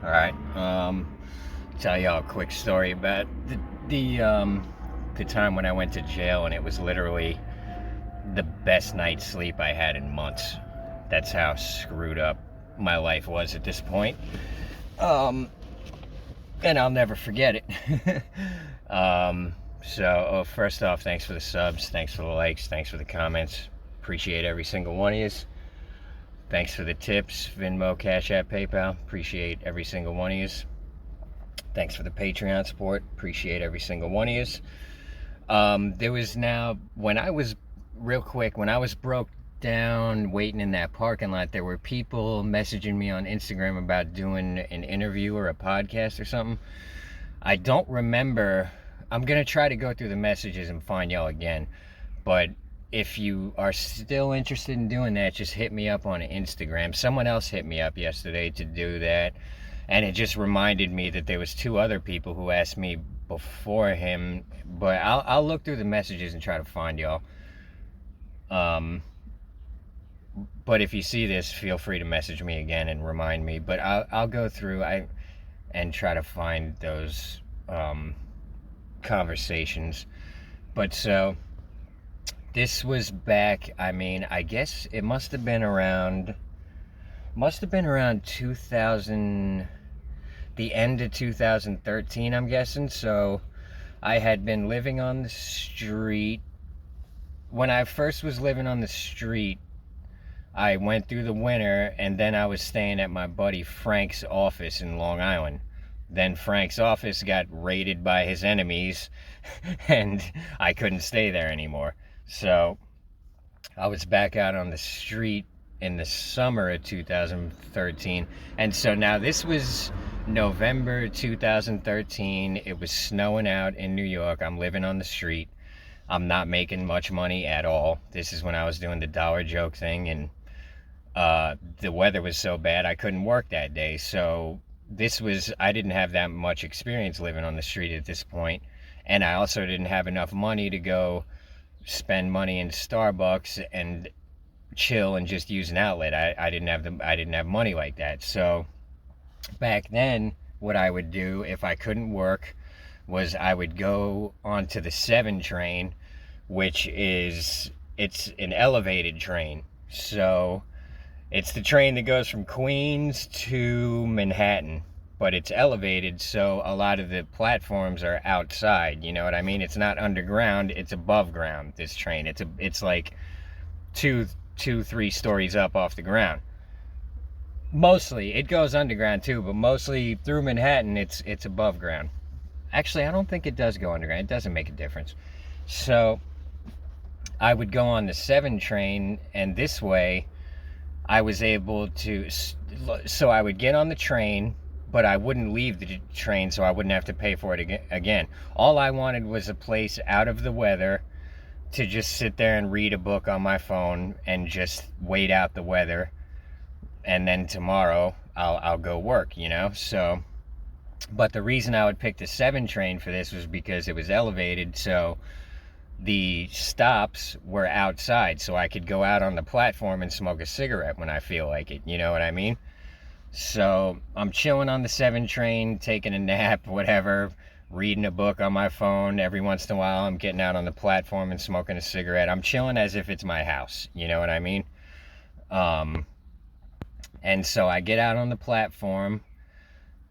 All right. Tell y'all a quick story about the time when I went to jail, and it was literally the best night's sleep I had in months. That's how screwed up my life was at this point. Um, and I'll never forget it. First off, thanks for the subs, thanks for the likes, thanks for the comments. Appreciate every single one of you. Thanks for the tips, Venmo, Cashapp, PayPal. Appreciate every single one of you. Thanks for the Patreon support. Appreciate every single one of you. There was now, when I was, real quick, when I was broke down waiting in that parking lot, there were people messaging me on Instagram about doing an interview or a podcast or something. I don't remember. I'm going to try to go through the messages and find y'all again. But if you are still interested in doing that, just hit me up on Instagram. Someone else hit me up yesterday to do that. And it just reminded me that there was two other people who asked me before him. But I'll look through the messages and try to find y'all. But if you see this, feel free to message me again and remind me. But I'll go through and try to find those conversations. But so this was back, I guess it must have been around 2000, the end of 2013, I'm guessing. So I had been living on the street. When I first was living on the street, I went through the winter, and then I was staying at my buddy Frank's office in Long Island. Then Frank's office got raided by his enemies, and I couldn't stay there anymore. So I was back out on the street in the summer of 2013. And so now this was November 2013. It was snowing out in New York. I'm living on the street. I'm not making much money at all. This is when I was doing the dollar joke thing, and the weather was so bad I couldn't work that day. So I didn't have that much experience living on the street at this point, and I also didn't have enough money to go spend money in Starbucks and chill and just use an outlet. I didn't have money like that. So back then, what I would do if I couldn't work was I would go onto the 7 train, it's an elevated train. So it's the train that goes from Queens to Manhattan, but it's elevated, so a lot of the platforms are outside, you know what I mean? It's not underground, it's above ground, this train. It's like 3 stories up off the ground. Mostly, it goes underground too, but mostly through Manhattan, it's above ground. Actually, I don't think it does go underground. It doesn't make a difference. So I would go on the 7 train, and this way I was able to, so I would get on the train, but I wouldn't leave the train, so I wouldn't have to pay for it again. All I wanted was a place out of the weather to just sit there and read a book on my phone and just wait out the weather, and then tomorrow I'll go work, you know? So, but the reason I would pick the 7 train for this was because it was elevated, so the stops were outside, so I could go out on the platform and smoke a cigarette when I feel like it, you know what I mean? So I'm chilling on the 7 train, taking a nap, whatever, reading a book on my phone. Every once in a while I'm getting out on the platform and smoking a cigarette. I'm chilling as if it's my house, you know what I mean? And so I get out on the platform.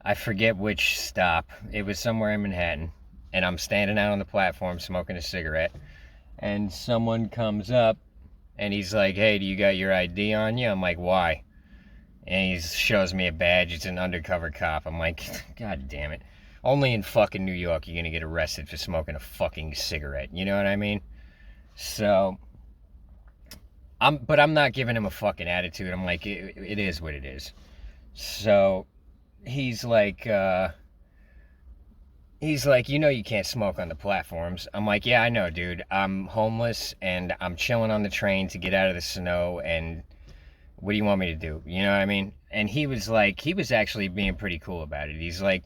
I forget which stop. It was somewhere in Manhattan. And I'm standing out on the platform smoking a cigarette, and someone comes up and he's like, "Hey, do you got your ID on you?" I'm like, "Why?" And he shows me a badge. It's an undercover cop. I'm like, God damn it. Only in fucking New York you're gonna get arrested for smoking a fucking cigarette. You know what I mean? So I'm not giving him a fucking attitude. I'm like, it is what it is. So he's like, you know you can't smoke on the platforms. I'm like, yeah, I know, dude. I'm homeless, and I'm chilling on the train to get out of the snow, and what do you want me to do? You know what I mean? And he was actually being pretty cool about it. He's like,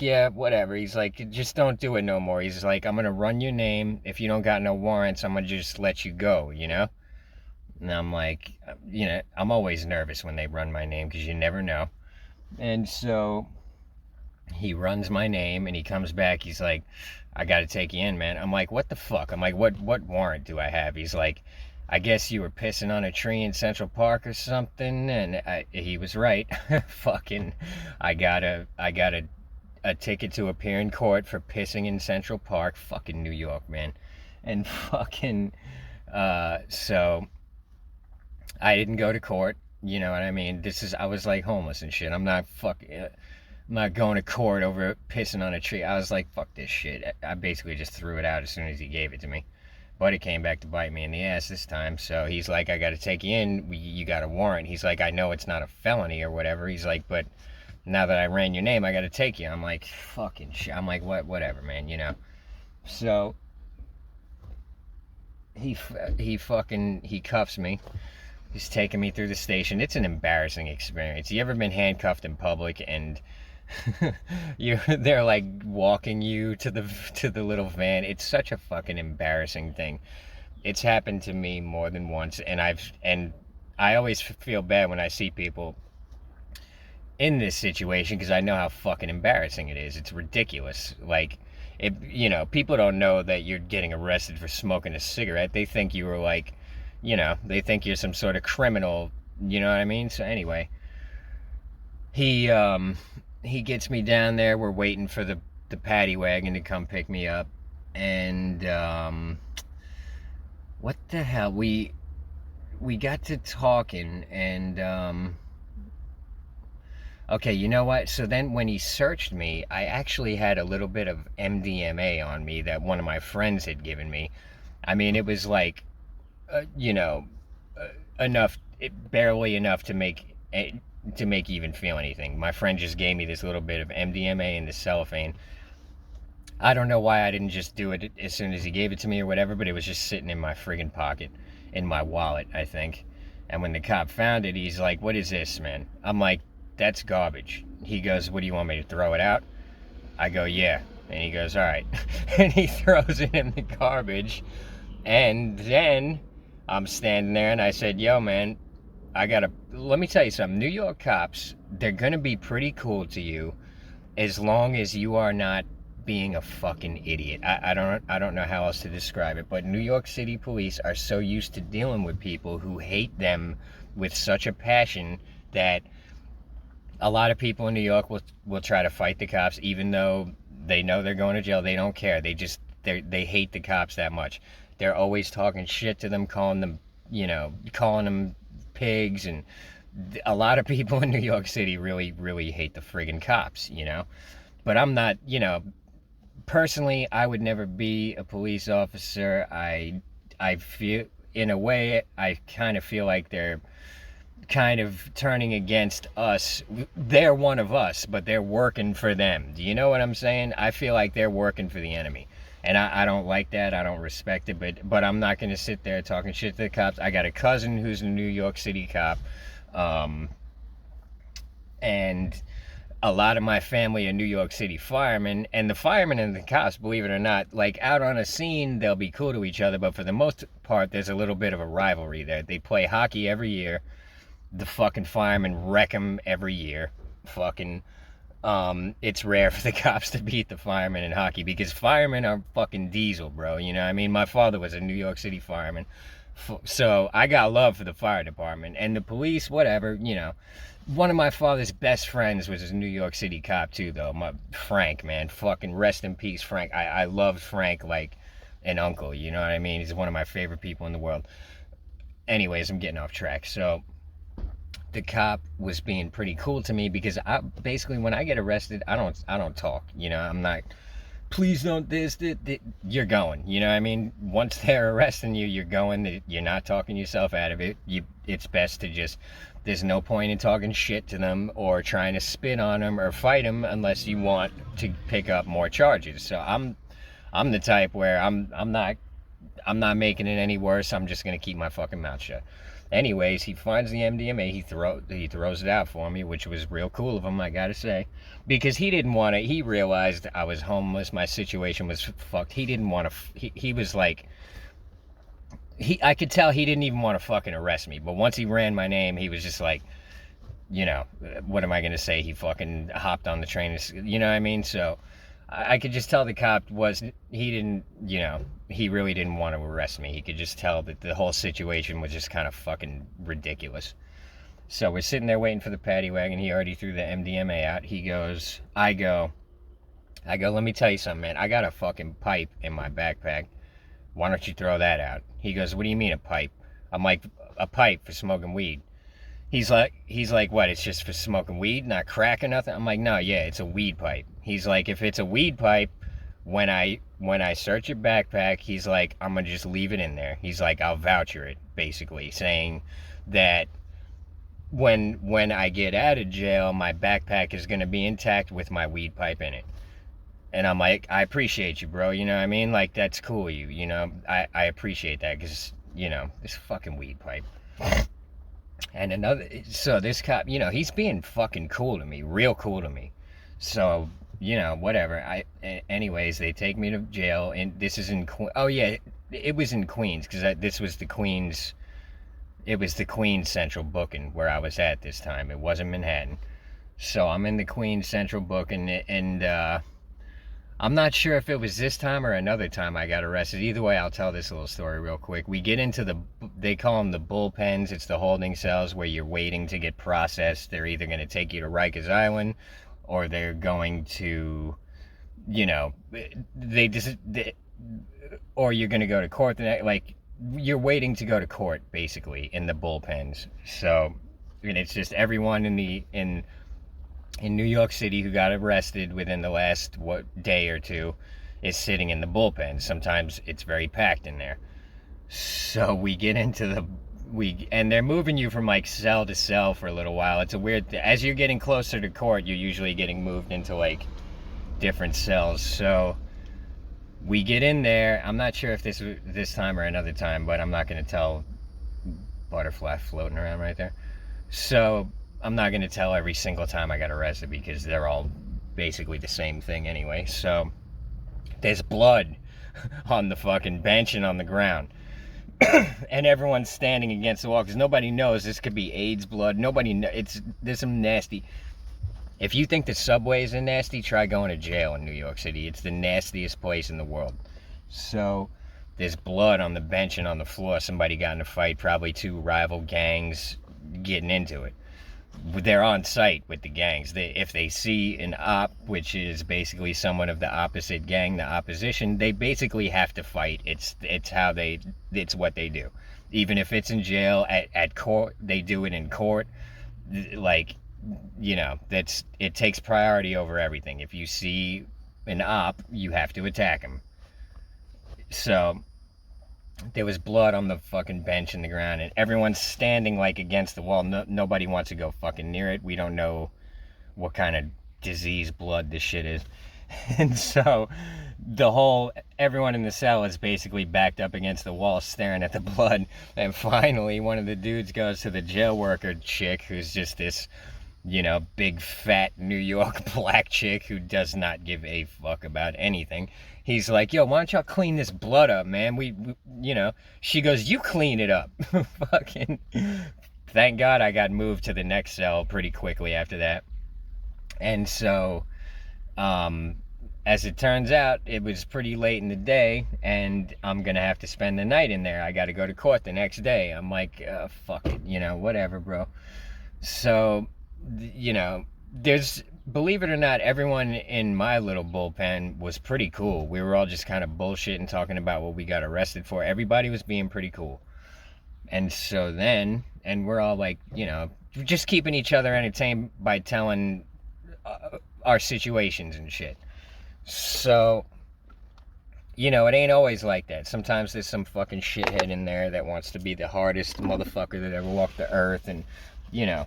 yeah, whatever. He's like, just don't do it no more. He's like, I'm going to run your name. If you don't got no warrants, I'm going to just let you go, you know? And I'm like, you know, I'm always nervous when they run my name because you never know. And so he runs my name and he comes back. He's like, I got to take you in, man. I'm like, what the fuck? I'm like, what warrant do I have? He's like, I guess you were pissing on a tree in Central Park or something. And he was right. Fucking, I got a ticket to appear in court for pissing in Central Park, fucking New York, man. And fucking, so I didn't go to court. You know what I mean? I was like homeless and shit. I'm not going to court over pissing on a tree. I was like, fuck this shit. I basically just threw it out as soon as he gave it to me. But it came back to bite me in the ass this time. So he's like, I got to take you in. You got a warrant. He's like, I know it's not a felony or whatever. He's like, but now that I ran your name, I got to take you. I'm like, fucking shit. I'm like, whatever, man, you know. So he cuffs me. He's taking me through the station. It's an embarrassing experience. You ever been handcuffed in public and they're like walking you to the little van? It's such a fucking embarrassing thing. It's happened to me more than once, and I always feel bad when I see people in this situation because I know how fucking embarrassing it is. It's ridiculous. Like, people don't know that you're getting arrested for smoking a cigarette. They think you were like, they think you're some sort of criminal. You know what I mean? So anyway, he he gets me down there. We're waiting for the paddy wagon to come pick me up, and what the hell? We got to talking, and okay, you know what? So then when he searched me, I actually had a little bit of MDMA on me that one of my friends had given me. I mean, it was like, uh, you know, enough, barely enough to make you even feel anything. My friend just gave me this little bit of MDMA in the cellophane. I don't know why I didn't just do it as soon as he gave it to me or whatever, but it was just sitting in my friggin' pocket, in my wallet, I think. And when the cop found it, he's like, "What is this, man?" I'm like, "That's garbage." He goes, "What do you want me to throw it out?" I go, "Yeah." And he goes, "All right." And he throws it in the garbage. And then I'm standing there and I said, "Yo, man, let me tell you something. New York cops, they're going to be pretty cool to you as long as you are not being a fucking idiot." I don't know how else to describe it, but New York City police are so used to dealing with people who hate them with such a passion that a lot of people in New York will try to fight the cops even though they know they're going to jail. They don't care. They hate the cops that much. They're always talking shit to them, calling them pigs, and a lot of people in New York City really, really hate the friggin' cops. But I'm not, personally, I would never be a police officer. I feel, in a way, I kind of feel like they're kind of turning against us. They're one of us, but they're working for them. Do you know what I'm saying? I feel like they're working for the enemy. And I don't like that. I don't respect it. But I'm not going to sit there talking shit to the cops. I got a cousin who's a New York City cop. Um, and a lot of my family are New York City firemen. And the firemen and the cops, believe it or not, like out on a scene, they'll be cool to each other. But for the most part, there's a little bit of a rivalry there. They play hockey every year. The fucking firemen wreck them every year. Fucking, it's rare for the cops to beat the firemen in hockey because firemen are fucking diesel, bro. You know what I mean? My father was a New York City fireman. So I got love for the fire department and the police, whatever. One of my father's best friends was a New York City cop too, though. Frank, man, fucking rest in peace, Frank. I loved Frank like an uncle, you know what I mean? He's one of my favorite people in the world. Anyways, I'm getting off track. So the cop was being pretty cool to me because I basically, when I get arrested, I don't talk. I'm not, please don't this. You're going. You know what I mean? Once they're arresting you, you're going. You're not talking yourself out of it. It's best to just. There's no point in talking shit to them or trying to spit on them or fight them unless you want to pick up more charges. So I'm the type where I'm not making it any worse. I'm just gonna keep my fucking mouth shut. Anyways, he finds the MDMA. He throws it out for me, which was real cool of him, I gotta say, because he didn't want to. He realized I was homeless. My situation was fucked. He didn't want to. He was like. I could tell he didn't even want to fucking arrest me. But once he ran my name, he was just like, you know, what am I going to say? He fucking hopped on the train, you know what I mean? So I could just tell the cop he didn't, you know, he really didn't want to arrest me. He could just tell that the whole situation was just kind of fucking ridiculous. So we're sitting there waiting for the paddy wagon. He already threw the MDMA out. He goes, I go, let me tell you something, man. I got a fucking pipe in my backpack. Why don't you throw that out? He goes, what do you mean a pipe? I'm like, a pipe for smoking weed. He's like, what? It's just for smoking weed, not crack or nothing. I'm like, no, yeah, it's a weed pipe. He's like, if it's a weed pipe, when I search your backpack, he's like, I'm gonna just leave it in there. He's like, I'll voucher it, basically saying that when I get out of jail, my backpack is gonna be intact with my weed pipe in it. And I'm like, I appreciate you, bro. You know what I mean? Like, that's cool. You know, I appreciate that because, you know, this fucking weed pipe. And so this cop, you know, he's being fucking cool to me, real cool to me. So, you know, whatever. Anyways, they take me to jail, and this is in, oh yeah, it was in Queens because this was the Queens, it was the Queens Central booking where I was at this time. It wasn't Manhattan. So I'm in the Queens Central booking, and I'm not sure if it was this time or another time I got arrested. Either way, I'll tell this little story real quick. We get into they call them the bullpens. It's the holding cells where you're waiting to get processed. They're either going to take you to Rikers Island or they're going to, you know, or you're going to go to court. Like, you're waiting to go to court, basically, in the bullpens. So, and it's just everyone in New York City who got arrested within the last day or two is sitting in the bullpen. Sometimes it's very packed in there. So we get into and they're moving you from like cell to cell for a little while. It's a weird as you're getting closer to court, you're usually getting moved into like different cells. So we get in there. I'm not sure if this time or another time, but I'm not going to tell. Butterfly floating around right there. So I'm not going to tell every single time I got arrested because they're all basically the same thing anyway. So there's blood on the fucking bench and on the ground. And everyone's standing against the wall because nobody knows this could be AIDS blood. Nobody knows. There's some nasty. If you think the subways are nasty, try going to jail in New York City. It's the nastiest place in the world. So there's blood on the bench and on the floor. Somebody got in a fight, probably two rival gangs getting into it. They're on site with the gangs. If they see an op, which is basically someone of the opposite gang, the opposition, they basically have to fight. It's what they do. Even if it's in jail, at court, they do it in court. Like, you know, it takes priority over everything. If you see an op, you have to attack him. So there was blood on the fucking bench in the ground, and everyone's standing like against the wall. Nobody wants to go fucking near it. We don't know what kind of disease blood this shit is. And so everyone in the cell is basically backed up against the wall staring at the blood. And finally one of the dudes goes to the jail worker chick, who's just this, you know, big fat New York black chick who does not give a fuck about anything. He's like, yo, why don't y'all clean this blood up, man? We you know. She goes, you clean it up. Fucking thank God I got moved to the next cell pretty quickly after that. And so as it turns out, it was pretty late in the day, and I'm gonna have to spend the night in there. I gotta go to court the next day. I'm like, fuck it, you know, whatever, bro. So, you know, believe it or not, everyone in my little bullpen was pretty cool. We were all just kind of bullshitting, talking about what we got arrested for. Everybody was being pretty cool. And so then, and we're all like, you know, just keeping each other entertained by telling our situations and shit. So, you know, it ain't always like that. Sometimes there's some fucking shithead in there that wants to be the hardest motherfucker that ever walked the earth, and, you know.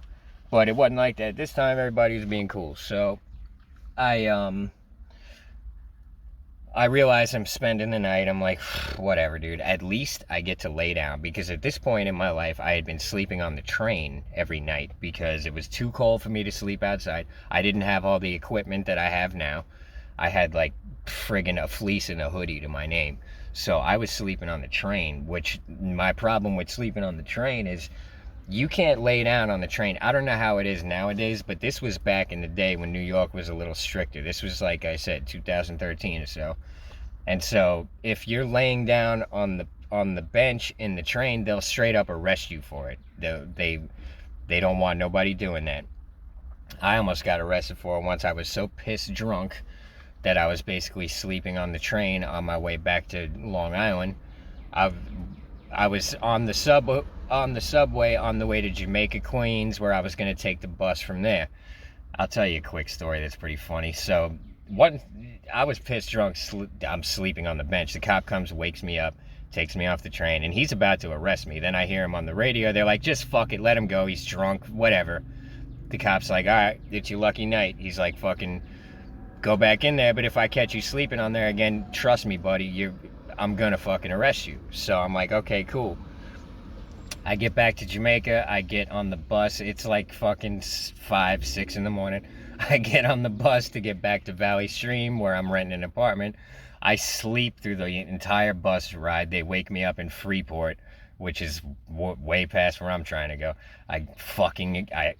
But it wasn't like that. This time everybody was being cool. So I realize I'm spending the night. I'm like, whatever, dude. At least I get to lay down. Because at this point in my life, I had been sleeping on the train every night because it was too cold for me to sleep outside. I didn't have all the equipment that I have now. I had like friggin' a fleece and a hoodie to my name. So I was sleeping on the train, which my problem with sleeping on the train is You can't lay down on the train. I don't know how it is nowadays, but this was back in the day when New York was a little stricter. This was, like I said, 2013 or so. And so if you're laying down on the bench in the train, they'll straight up arrest you for it. They don't want nobody doing that. I almost got arrested for it once. I was so pissed drunk that I was basically sleeping on the train on my way back to Long Island. I I was on the subway on the way to Jamaica, Queens, where I was going to take the bus from there. I'll tell you a quick story that's pretty funny. So, I was pissed drunk. I'm sleeping on the bench. The cop comes, wakes me up, takes me off the train, and he's about to arrest me. Then I hear him on the radio. They're like, just fuck it, let him go. He's drunk, whatever. The cop's like, all right, it's your lucky night. He's like, fucking go back in there, but if I catch you sleeping on there again, trust me, buddy, I'm gonna fucking arrest you. So I'm like, okay, cool. I get back to Jamaica. I get on the bus. It's like fucking 5, 6 in the morning. I get on the bus to get back to Valley Stream, where I'm renting an apartment. I sleep through the entire bus ride. They wake me up in Freeport, which is way past where I'm trying to go.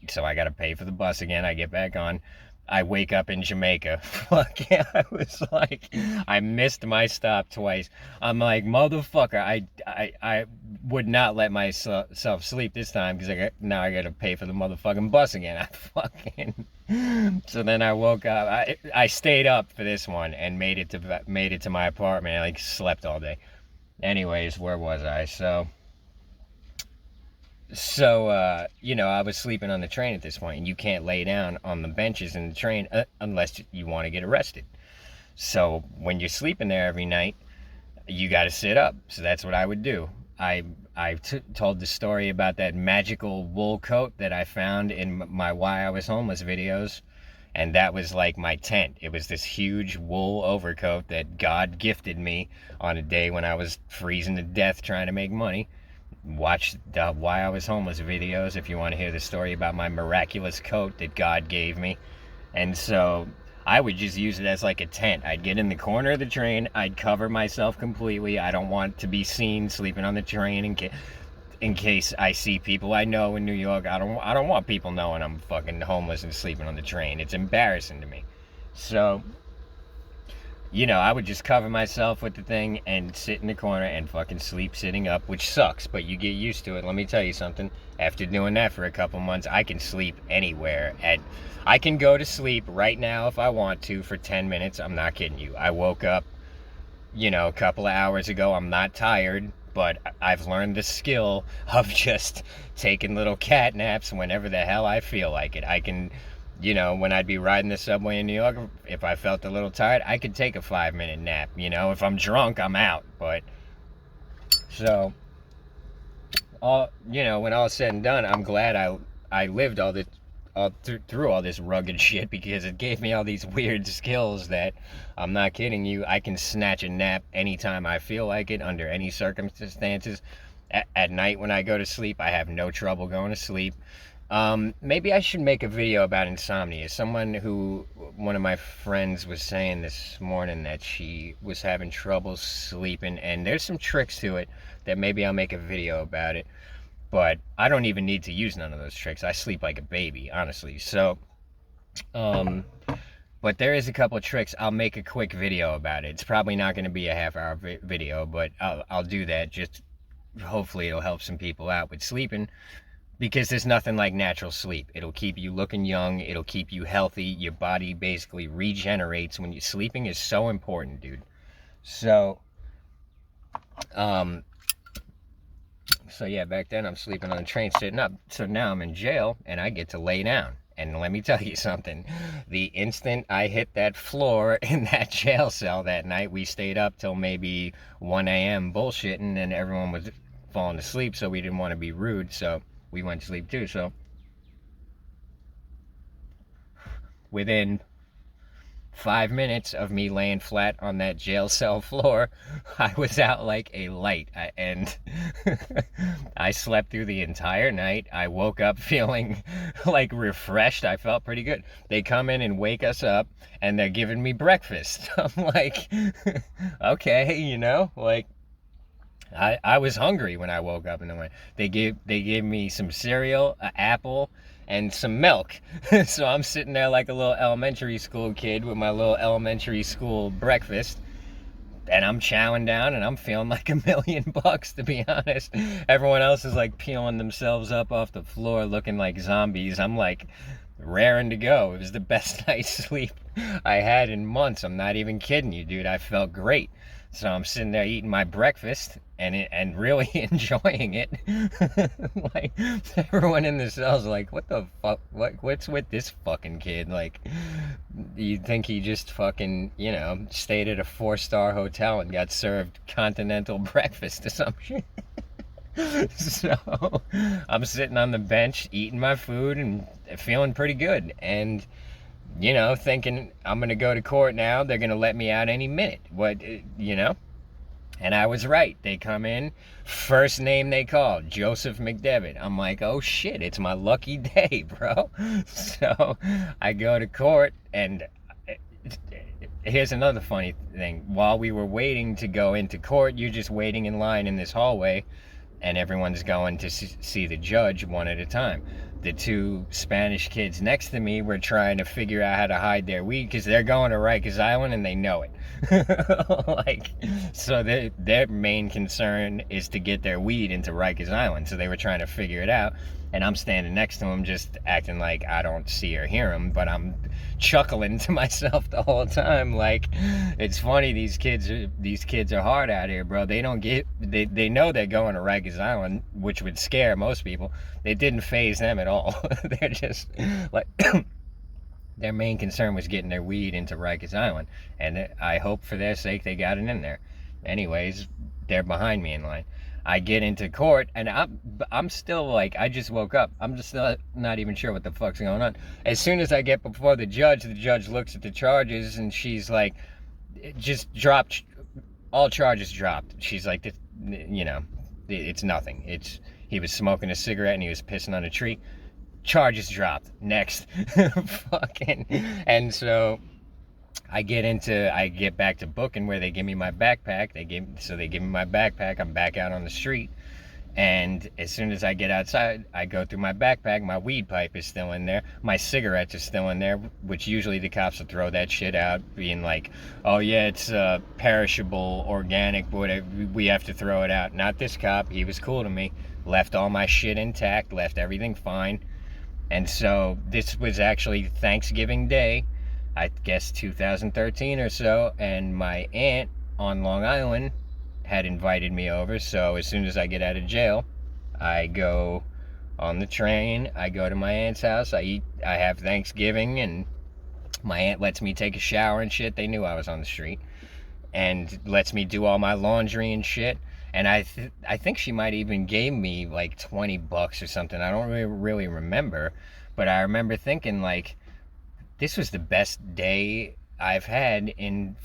So I gotta pay for the bus again. I get back on. I wake up in Jamaica. Fuck yeah, I was like, I missed my stop twice. I'm like, motherfucker, I would not let myself sleep this time because now I gotta pay for the motherfucking bus again. So then I woke up. I stayed up for this one and made it to my apartment. I like slept all day. Anyways, where was I? I was sleeping on the train at this point, and you can't lay down on the benches in the train unless you want to get arrested. So when you're sleeping there every night, you got to sit up. So that's what I would do. I told the story about that magical wool coat that I found in my Why I Was Homeless videos, and that was like my tent. It was this huge wool overcoat that God gifted me on a day when I was freezing to death trying to make money. Watch the Why I Was Homeless videos if you want to hear the story about my miraculous coat that God gave me. And so I would just use it as like a tent. I'd get in the corner of the train. I'd cover myself completely. I don't want to be seen sleeping on the train in case I see people I know in New York. I don't want people knowing I'm fucking homeless and sleeping on the train. It's embarrassing to me. So I would just cover myself with the thing and sit in the corner and fucking sleep sitting up, which sucks, but you get used to it. Let me tell you something. After doing that for a couple months, I can sleep anywhere. I can go to sleep right now if I want to for 10 minutes. I'm not kidding you. I woke up, a couple of hours ago. I'm not tired, but I've learned the skill of just taking little cat naps whenever the hell I feel like it. I can... when I'd be riding the subway in New York, if I felt a little tired, I could take a 5-minute nap. If I'm drunk, I'm out. But so when all's said and done, I'm glad I lived through all this rugged shit, because it gave me all these weird skills that, I'm not kidding you, I can snatch a nap anytime I feel like it, under any circumstances. At night when I go to sleep, I have no trouble going to sleep. Maybe I should make a video about insomnia. One of my friends was saying this morning that she was having trouble sleeping, and there's some tricks to it that maybe I'll make a video about it. But I don't even need to use none of those tricks. I sleep like a baby, honestly. So, but there is a couple of tricks. I'll make a quick video about it. It's probably not going to be a half-hour video, but I'll do that. Just hopefully it'll help some people out with sleeping. Because there's nothing like natural sleep. It'll keep you looking young. It'll keep you healthy. Your body basically regenerates when you're sleeping. Is so important, dude. So yeah, back then I'm sleeping on the train sitting up. So now I'm in jail and I get to lay down. And let me tell you something. The instant I hit that floor in that jail cell that night, we stayed up till maybe 1 a.m. bullshitting, and everyone was falling asleep, so we didn't want to be rude. So we went to sleep too. So within 5 minutes of me laying flat on that jail cell floor, I was out like a light. And I slept through the entire night. I woke up feeling like refreshed. I felt pretty good. They come in and wake us up, and they're giving me breakfast. I'm like, okay, like, I was hungry when I woke up in the morning. They gave me some cereal, an apple, and some milk. So I'm sitting there like a little elementary school kid with my little elementary school breakfast, and I'm chowing down and I'm feeling like $1,000,000, to be honest. Everyone else is like peeling themselves up off the floor looking like zombies. I'm like raring to go. It was the best night's sleep I had in months. I'm not even kidding you, dude. I felt great. So I'm sitting there eating my breakfast and really enjoying it. Like everyone in the cell's like, what the fuck? What's with this fucking kid? Like, you'd think he just fucking, stayed at a 4-star hotel and got served continental breakfast or some shit. So I'm sitting on the bench eating my food and feeling pretty good. And, thinking I'm going to go to court now. They're going to let me out any minute. And I was right. They come in, first name they called, Joseph McDevitt. I'm like, oh shit, it's my lucky day, bro. So I go to court, and here's another funny thing. While we were waiting to go into court, you're just waiting in line in this hallway, and everyone's going to see the judge one at a time. The two Spanish kids next to me were trying to figure out how to hide their weed because they're going to Rikers Island and they know it. So their main concern is to get their weed into Rikers Island. So they were trying to figure it out. And I'm standing next to them just acting like I don't see or hear them, but I'm chuckling to myself the whole time. Like, it's funny, these kids are hard out here, bro. They know they're going to Rikers Island, which would scare most people. It didn't faze them at all. They're just like their main concern was getting their weed into Rikers Island, and I hope for their sake they got it in there. Anyways, they're behind me in line. I get into court, and I'm still like, I just woke up. I'm just not even sure what the fuck's going on. As soon as I get before the judge looks at the charges, and she's like, just dropped, all charges dropped. She's like, it's nothing. He was smoking a cigarette and he was pissing on a tree. Charges dropped. Next. Fucking. And so I get back to booking, where they give me my backpack. They give me my backpack. I'm back out on the street. And as soon as I get outside, I go through my backpack. My weed pipe is still in there. My cigarettes are still in there, which usually the cops will throw that shit out, being like, oh yeah, it's perishable, organic, but whatever, we have to throw it out. Not this cop. He was cool to me. Left all my shit intact, left everything fine. And so this was actually Thanksgiving Day, I guess 2013 or so, and my aunt on Long Island had invited me over. So as soon as I get out of jail, I go on the train, I go to my aunt's house, I have Thanksgiving, and my aunt lets me take a shower and shit. They knew I was on the street, and lets me do all my laundry and shit. And I think she might even gave me like $20 or something. I don't really remember, but I remember thinking like, this was the best day I've had in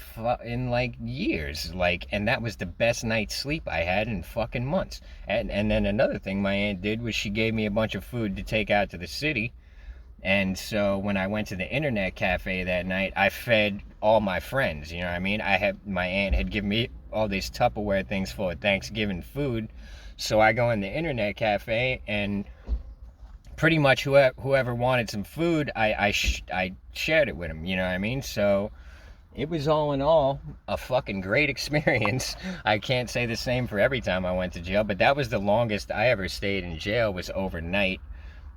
like years, like, and that was the best night's sleep I had in fucking months. And then another thing my aunt did was she gave me a bunch of food to take out to the city. And so when I went to the internet cafe that night, I fed all my friends, you know what I mean? My aunt had given me all these Tupperware things full of Thanksgiving food. So I go in the internet cafe, and pretty much whoever wanted some food, I shared it with them, you know what I mean? So it was all in all a fucking great experience. I can't say the same for every time I went to jail, but that was the longest I ever stayed in jail, was overnight.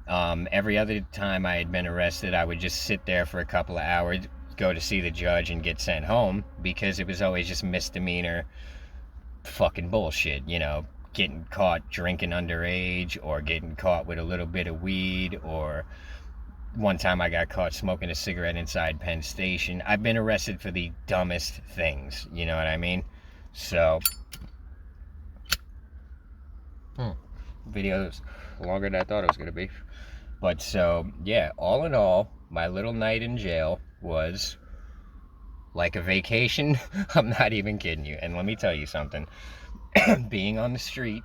Every other time I had been arrested, I would just sit there for a couple of hours, go to see the judge, and get sent home, because it was always just misdemeanor fucking bullshit, getting caught drinking underage, or getting caught with a little bit of weed, or one time I got caught smoking a cigarette inside Penn Station. I've been arrested for the dumbest things, you know what I mean? So, video's longer than I thought it was going to be. But so, yeah, all in all, my little night in jail was like a vacation. I'm not even kidding you. And let me tell you something. Being on the street,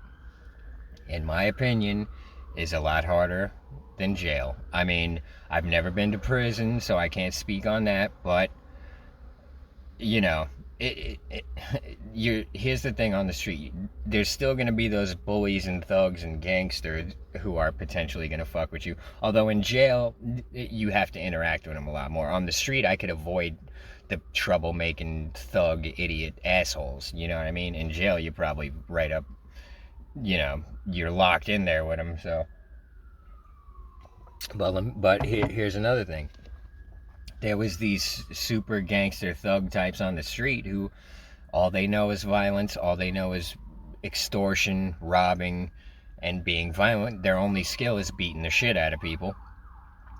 in my opinion, is a lot harder than jail. I mean, I've never been to prison, so I can't speak on that, but, here's the thing on the street. There's still going to be those bullies and thugs and gangsters who are potentially going to fuck with you. Although in jail, you have to interact with them a lot more. On the street, I could avoid the troublemaking thug idiot assholes. You know what I mean? In jail, you're probably right up. You're locked in there with them. So, but here's another thing. There was these super gangster thug types on the street who all they know is violence, all they know is extortion, robbing, and being violent. Their only skill is beating the shit out of people.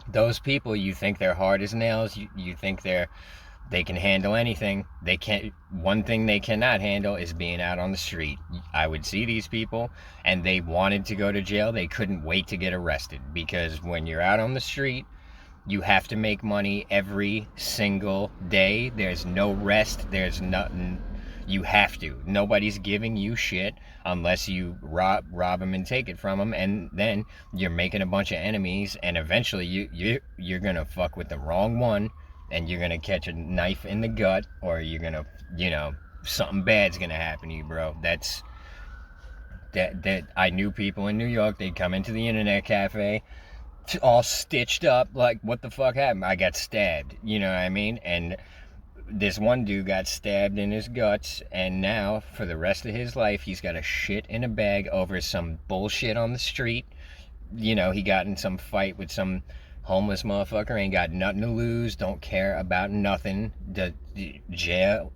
Those people, you think they're hard as nails, you think they can handle anything. They can't. One thing they cannot handle is being out on the street. I would see these people and they wanted to go to jail. They couldn't wait to get arrested, because when you're out on the street, you have to make money every single day. There's no rest. There's nothing. You have to. Nobody's giving you shit unless you rob them and take it from them, and then you're making a bunch of enemies, and eventually you're gonna fuck with the wrong one, and you're gonna catch a knife in the gut, or you're gonna, something bad's gonna happen to you, bro. That I knew people in New York. They'd come into the internet cafe all stitched up, like, what the fuck happened? I got stabbed, you know what I mean? And this one dude got stabbed in his guts, and now for the rest of his life he's got a shit in a bag over some bullshit on the street. He got in some fight with some homeless motherfucker, ain't got nothing to lose, don't care about nothing. The jail,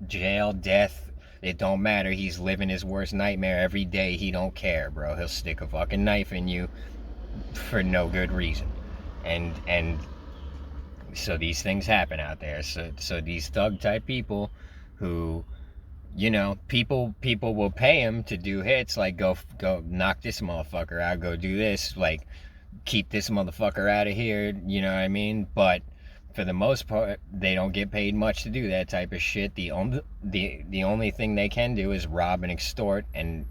death, it don't matter. He's living his worst nightmare every day. He don't care, bro. He'll stick a fucking knife in you for no good reason. And so these things happen out there. So these thug type people who, people will pay him to do hits, like go knock this motherfucker out, go do this, like keep this motherfucker out of here, you know what I mean? But for the most part, they don't get paid much to do that type of shit. The only thing they can do is rob and extort and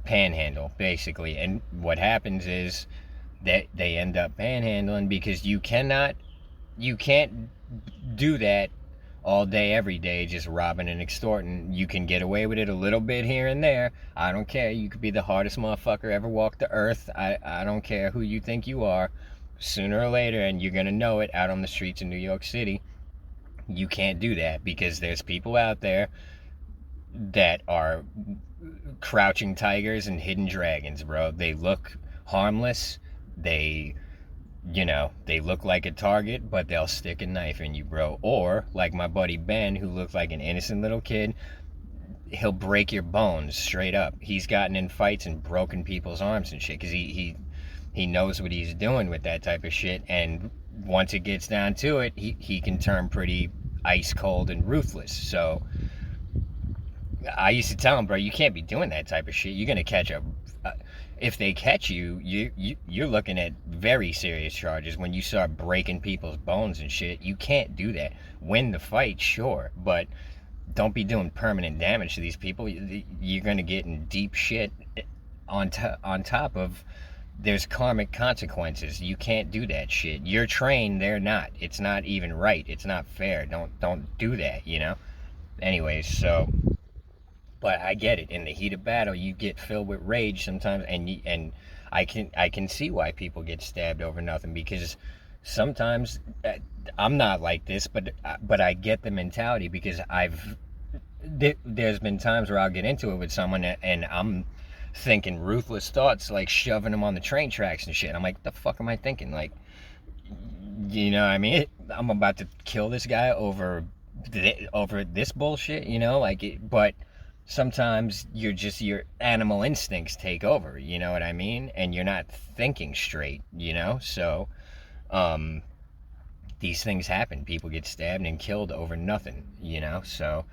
panhandle, basically. And what happens is that they end up panhandling, because you can't do that all day every day, just robbing and extorting. You can get away with it a little bit here and there. I don't care. You could be the hardest motherfucker ever walked the earth. I don't care who you think you are. Sooner or later, and you're gonna know it out on the streets of New York City, you can't do that, because there's people out there that are crouching tigers and hidden dragons, bro. They look harmless. They look like a target, but they'll stick a knife in you, bro. Or like my buddy Ben, who looked like an innocent little kid, he'll break your bones straight up. He's gotten in fights and broken people's arms and shit, because he knows what he's doing with that type of shit. And once it gets down to it, he can turn pretty ice cold and ruthless. So I used to tell him, bro, you can't be doing that type of shit. You're gonna catch if they catch you, you're looking at very serious charges. When you start breaking people's bones and shit, you can't do that. Win the fight, sure, but don't be doing permanent damage to these people. You're gonna get in deep shit on top of, there's karmic consequences. You can't do that shit. You're trained, they're not. It's not even right. It's not fair. Don't do that, Anyways, so, but I get it. In the heat of battle, you get filled with rage sometimes, and I can see why people get stabbed over nothing, because sometimes I'm not like this, but I get the mentality, because there's been times where I'll get into it with someone and I'm thinking ruthless thoughts, like shoving them on the train tracks and shit. I'm like, the fuck am I thinking? Like, you know what I mean? I'm about to kill this guy over this bullshit, but sometimes your animal instincts take over, you know what I mean? And you're not thinking straight, So these things happen. People get stabbed and killed over nothing, So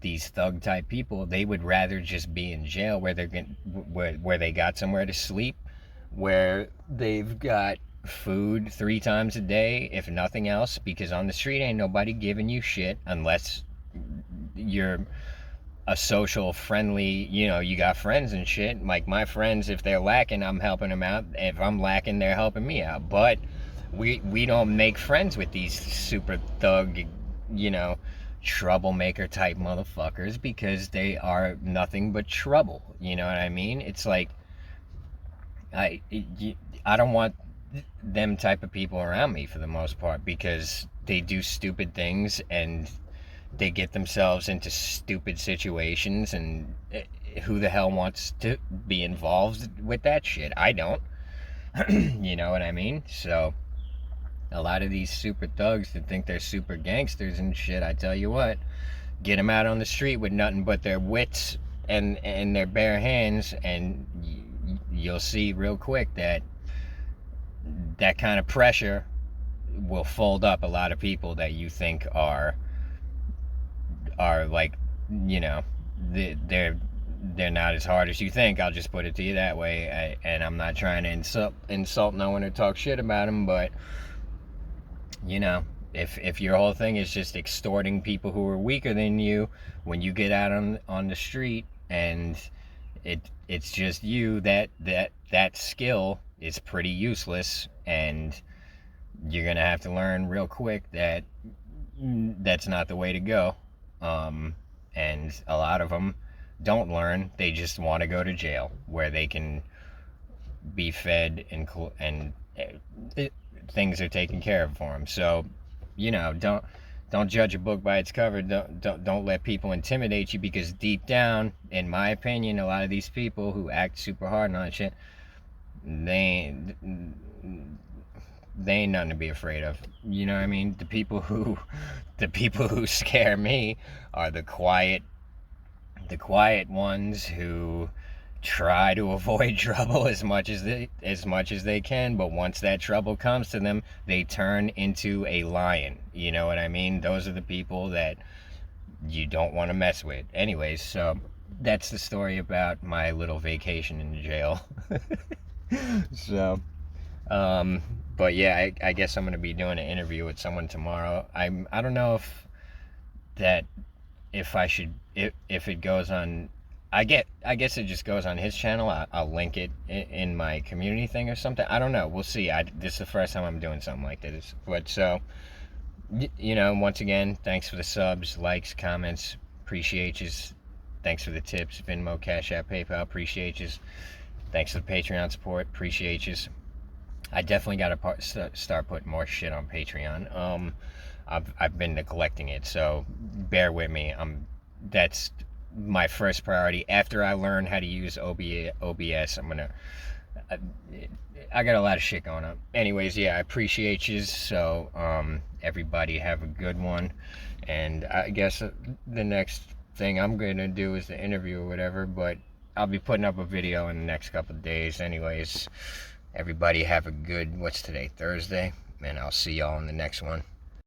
these thug type people, they would rather just be in jail where they got somewhere to sleep, where they've got food 3 times a day, if nothing else, because on the street ain't nobody giving you shit unless you're a social friendly, you got friends and shit. Like my friends, if they're lacking, I'm helping them out. If I'm lacking, they're helping me out. But we don't make friends with these super thug, troublemaker type motherfuckers, because they are nothing but trouble. You know what I mean? It's like, I I don't want them type of people around me for the most part, because they do stupid things and they get themselves into stupid situations, and who the hell wants to be involved with that shit? I don't. You know what I mean? So a lot of these super thugs that think they're super gangsters and shit, I tell you what, get them out on the street with nothing but their wits and their bare hands, and you'll see real quick that that kind of pressure will fold up a lot of people that you think are like, you know, they're not as hard as you think. I'll just put it to you that way. And I'm not trying to insult no one or talk shit about them, but you know, if your whole thing is just extorting people who are weaker than you, when you get out on the street and it's just you, that skill is pretty useless, and you're gonna have to learn real quick that that's not the way to go. And a lot of them don't learn. They just want to go to jail where they can be fed and things are taken care of for them. So, you know, don't judge a book by its cover. Don't let people intimidate you, because deep down, in my opinion, a lot of these people who act super hard and all that shit, they ain't nothing to be afraid of. You know what I mean? The people who scare me are the quiet ones who try to avoid trouble as much as they can, but once that trouble comes to them, they turn into a lion. You know what I mean? Those are the people that you don't want to mess with. Anyways, so that's the story about my little vacation in jail. So, but yeah, I guess I'm gonna be doing an interview with someone tomorrow. I don't know if I should, if it goes on. I guess it just goes on his channel. I'll link it in my community thing or something. I don't know. We'll see. This is the first time I'm doing something like this. But so, you know, once again, thanks for the subs, likes, comments. Appreciate you. Thanks for the tips. Venmo, Cashapp, PayPal. Appreciate you. Thanks for the Patreon support. Appreciate you. I definitely got to start putting more shit on Patreon. I've been neglecting it, so bear with me. That's my first priority. After I learn how to use OBS, I got a lot of shit going on. Anyways, yeah, I appreciate you. So, everybody have a good one. And I guess the next thing I'm going to do is the interview or whatever, but I'll be putting up a video in the next couple of days. Anyways, everybody have a good, what's today, Thursday? And I'll see y'all in the next one.